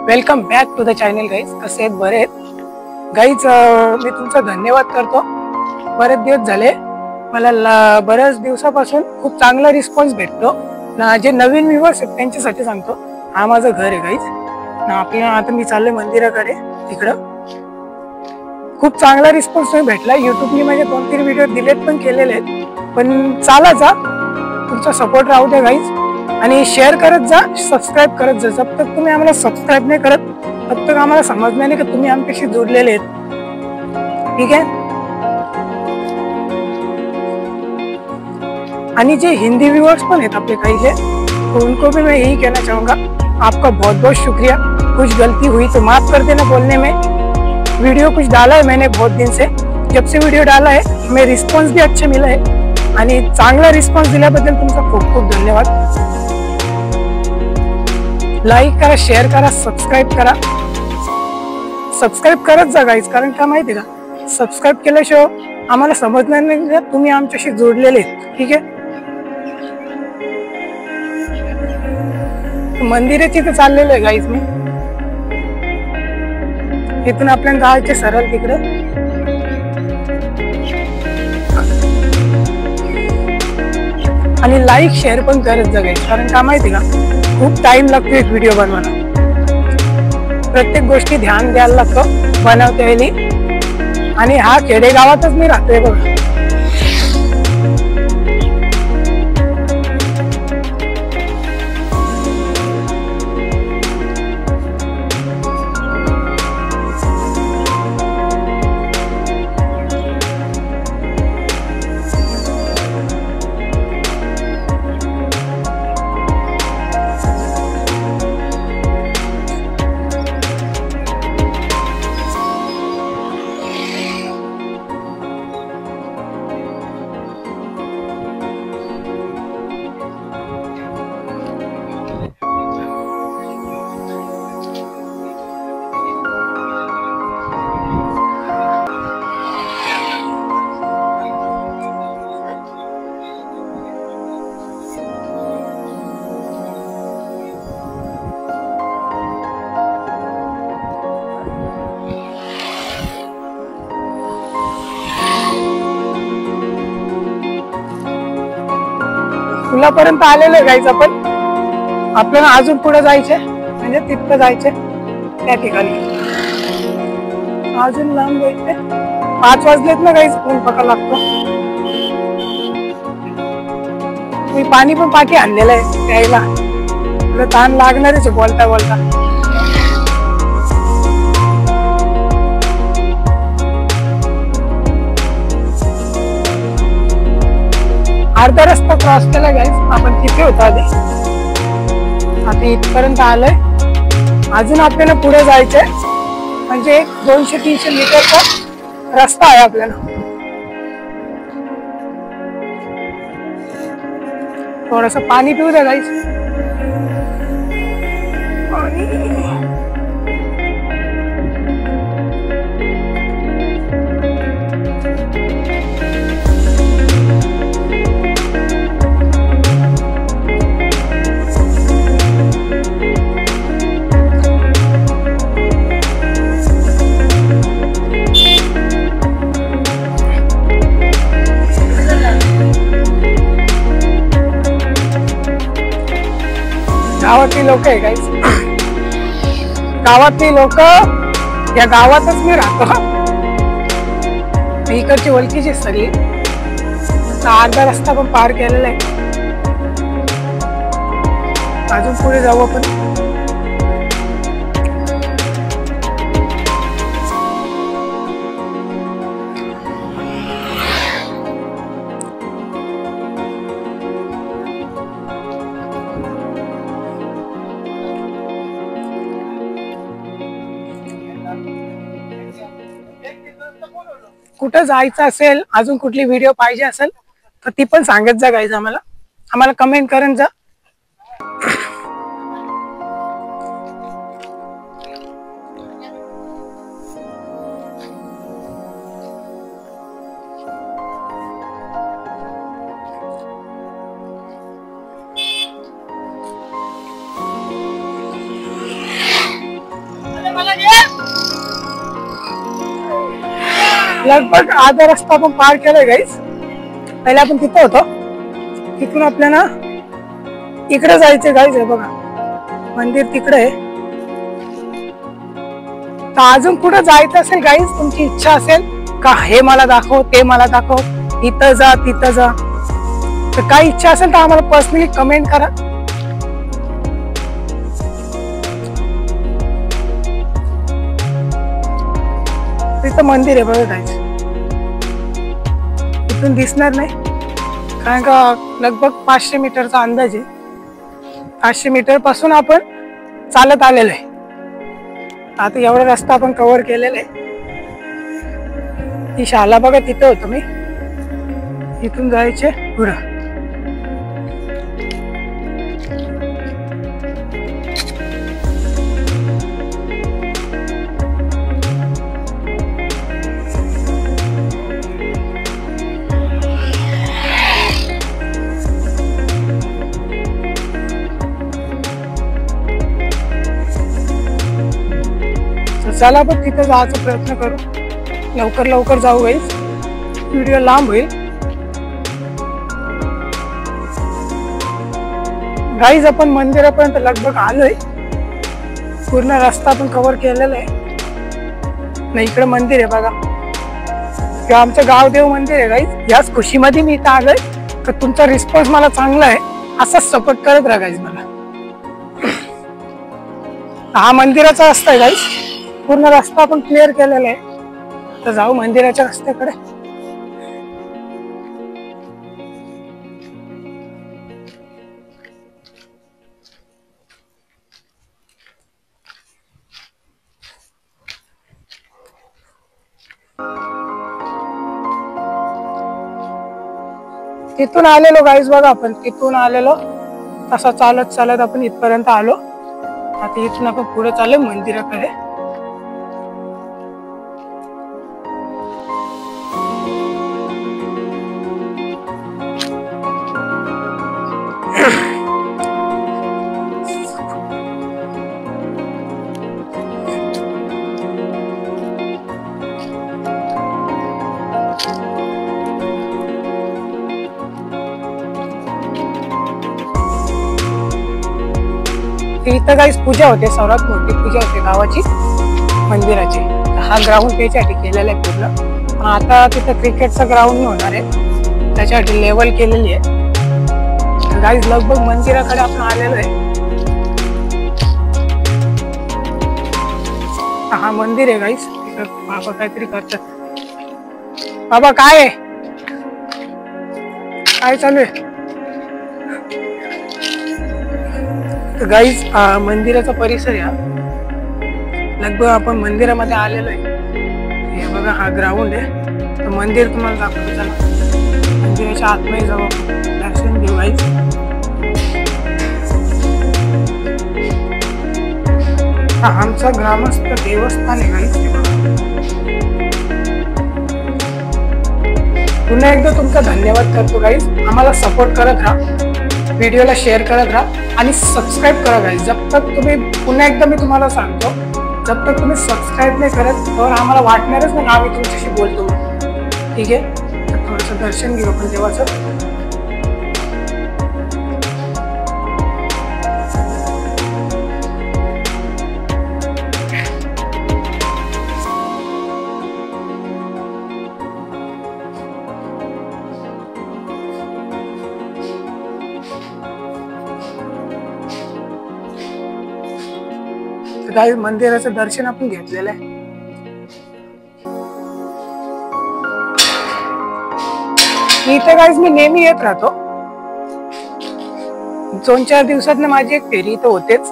Welcome back to the channel guys. कसे आहेत? बरे आहेत गाईज. मी तुमचा धन्यवाद करतो. बरेच दिवस झाले मला बऱ्याच दिवसापासून खूप चांगला रिस्पॉन्स भेटतो ना. जे नवीन व्ह्यूअर्स आहेत त्यांच्यासाठी सांगतो, हा माझं घर आहे गाईज ना. आपल्या आता मी चाललोय मंदिराकडे. तिकडं खूप चांगला रिस्पॉन्स भेटला. युट्यूबने माझे 2-3 व्हिडिओ डिलीट पण केलेले आहेत, पण चालायचा तुमचा सपोर्ट राहू द्या गाईज. आणि शेअर करत जा, सबस्क्राईब करत जा. जब तक तुम्ही आम्हाला सबस्क्राईब नाही करत तब तक आम्हाला समजणार नाही की तुम्ही आमच्याशी जोडलेले आहेत. ठीक आहे. आणि जे हिंदी व्यूअर्स पण आहेत आपले काही जे, तो उनको भी मैं यही कहना चाहूंगा, आपका बहुत बहुत शुक्रिया. कुछ गलती हुई तो माफ कर देना बोलने में. वीडियो कुछ डाला है मैंने बहुत दिन से, जब से वीडियो डाला है हमें रिस्पॉन्स भी अच्छा मिला है. आणि चांगला रिस्पॉन्स दिल्याबद्दल तुमचा खूप खूप धन्यवाद. लाईक करा, शेअर करा, सबस्क्राईब करा. सबस्क्राईब करत जा गाईज, कारण का माहिती का, सबस्क्राईब केल्याशिवाय आम्हाला समजणार नाही का तुम्ही आमच्याशी जोडलेले आहेत. ठीक आहे. मंदिराची तर चाललेलं आहे गाईज. मी इथून आपल्याला जायचे सरळ तिकडं. आणि लाईक शेअर पण करत जा गाईज, कारण का माहिती का, खूप टाइम लागतो एक व्हिडिओ बनवायला. प्रत्येक गोष्टी ध्यान द्यायला लागतो बनवते वेळी. आणि हा खेडेगावातच मी राहतोय बघा. पुलापर्यंत आलेलो आहे गाईज आपण. आपल्याला अजून पुढे जायचे, म्हणजे तिथं जायचे त्या ठिकाणी. अजून लांब जायचे. 5 वाजलेत ना गाईज, ऊन पका लागतो. मी पाणी पण पाठी आणलेलं आहे प्यायला. तुला ताण लागणारच आहे बोलता बोलता. अर्धा रस्ता क्रॉस केला गाईज आपण. तिथे होता आधी, आता इथपर्यंत आलोय. अजून आपल्याला पुढे जायचंय, म्हणजे 200-300 मीटरचा रस्ता आहे आपल्याला. थोडस पाणी पिऊ द्या गाईज. गावातली लोक आहे गाईज. गावातली लोक, या गावातच मी राहतो. इकडची ओळखीची सगळी. अर्धा रस्ता पण पार केलेला आहे. अजून पुढे जाऊ आपण. कुठं जायचं असेल, अजून कुठली व्हिडिओ पाहिजे असेल तर ती पण सांगत जा गाईज. आम्हाला कमेंट करत जा. लगभग आधा रस्ता आपण पार केलाय गाईस. पहिले आपण तिथं होतो, तिथून आपल्याला इकडे जायचं गाईस. आहे बघा मंदिर तिकडे आहे. तर अजून कुठं जायचं असेल गाईस, तुमची इच्छा असेल का हे मला दाखव ते मला दाखव, इथं जा तिथं जा, तर काही इच्छा असेल तर आम्हाला पर्सनली कमेंट करा. तिथं मंदिर आहे बघा गाईस. इथून दिसणार नाही कारण का लगभग 500 मीटरचा अंदाज आहे. 500 मीटर पासून आपण चालत आलेलो आहे. आता एवढा रस्ता आपण कव्हर केलेला आहे. ती शाळा बघा तिथं होतो मी. इथून जायचे पुढं. चला आपण तिथे जायचा प्रयत्न करू. लवकर लवकर जाऊ गाईस, व्हिडिओ लांब होईल. गाईज आपण मंदिरापर्यंत लगभग आलोय. पूर्ण रस्ता आपण कव्हर केलेला आहे. नाही इकडे मंदिर आहे बघा. हे आमचं गावदेव मंदिर आहे गाईज. याच खुशीमध्ये मी इथं आलोय. तर तुमचा रिस्पॉन्स मला चांगला आहे, असाच सपोर्ट करत राहा गाईज मला. हा मंदिराचा रस्ता आहे गाईज. पूर्ण रस्ता आपण क्लिअर केलेला आहे. तर जाऊ मंदिराच्या रस्त्याकडे. तिथून आलेलो गाईज बघा. आपण तिथून आलेलो, तसा चालत चालत आपण इथपर्यंत आलो. आता इथून आपण पुढे चाललो मंदिराकडे. इथं गाईस पूजा होते, सर्वात मोठी पूजा होते गावाची मंदिराची. हा ग्राउंड त्याच्यासाठी केलेला आहे पूर्ण. पण आता तिथं क्रिकेटचा ग्राउंड होणार आहे, त्याच्यासाठी लेवल केलेली आहे. गाईस लगभग मंदिराकडे आपण आलेलो आहे. हा मंदिर आहे गाईस. तिथं बाबा काहीतरी करतात. बाबा काय आहे, काय चालू आहे? गाईज मंदिराचा परिसर या लगभग आपण मंदिरामध्ये आलेलो आहे. हे बघा हा ग्राउंड आहे. तर मंदिर तुम्हाला दाखवतो. चला मंदिराच्या आतमध्ये जाऊ, दर्शन घेऊ गाईज. हा आमचा ग्रामस्थ देवस्थान आहे गाईज. पुन्हा एकदा तुमचा धन्यवाद करतो गाईज. आम्हाला सपोर्ट करत राहा, व्हिडिओला शेअर करत राहा आणि सबस्क्राईब करा गाईज. जब तक तुम्ही, पुन्हा एकदा मी तुम्हाला सांगतो, जब तक तुम्ही सबस्क्राईब नाही करत तर आम्हाला वाटणारच नाही आम्ही तुमच्याशी बोलतो. ठीक आहे, तर थोडंसं दर्शन घेऊ आपण देवाचं. गाईज मंदिराचं दर्शन आपण घेतलेलं आहे. इथे गाईज मी नेहमी येत राहतो. 2-4 दिवसात माझी एक फेरी इथं होतेच.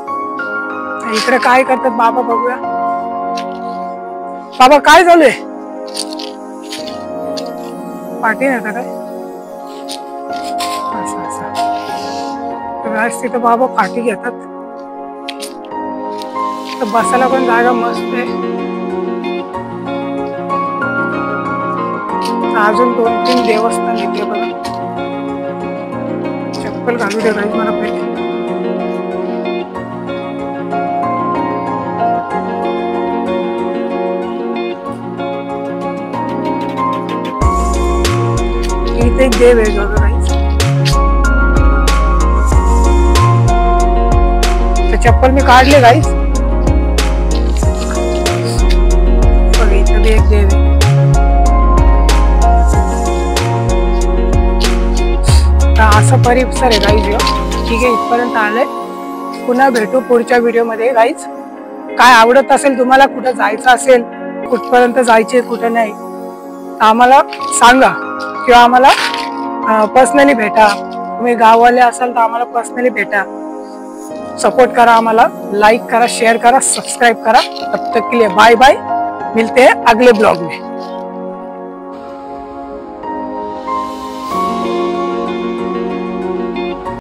इकडे काय करतात बाबा बघूया. बाबा काय चालू आहे? पाठी नाही काय असं असं. गाईज तिथं बाबा पाठी घेतात. तर बसायला पण जागा मस्त आहे. अजून 2-3 देवस्थान येते बघा. चप्पल घालू दे गाईज मला पहिले. एक देव आहे बघा गाईज. चप्पल मी काढले गाईज. बघा इथं बी एक देव आहे. असा परिसर आहे गाईज. ठीक आहे, इथपर्यंत आलंय. पुन्हा भेटू पुढच्या व्हिडिओ मध्ये गाईज. काय आवडत असेल तुम्हाला, कुठं जायचं असेल, कुठपर्यंत जायचे कुठं नाही, आम्हाला सांगा किंवा आम्हाला पर्सनली भेटा. तुम्ही गाववाले असाल तर आम्हाला पर्सनली भेटा. सपोर्ट करा आम्हाला, लाइक करा, शेयर करा, सब्सक्राइब करा. तब तक के लिए बाय बाय. मिलते हैं अगले ब्लॉग में.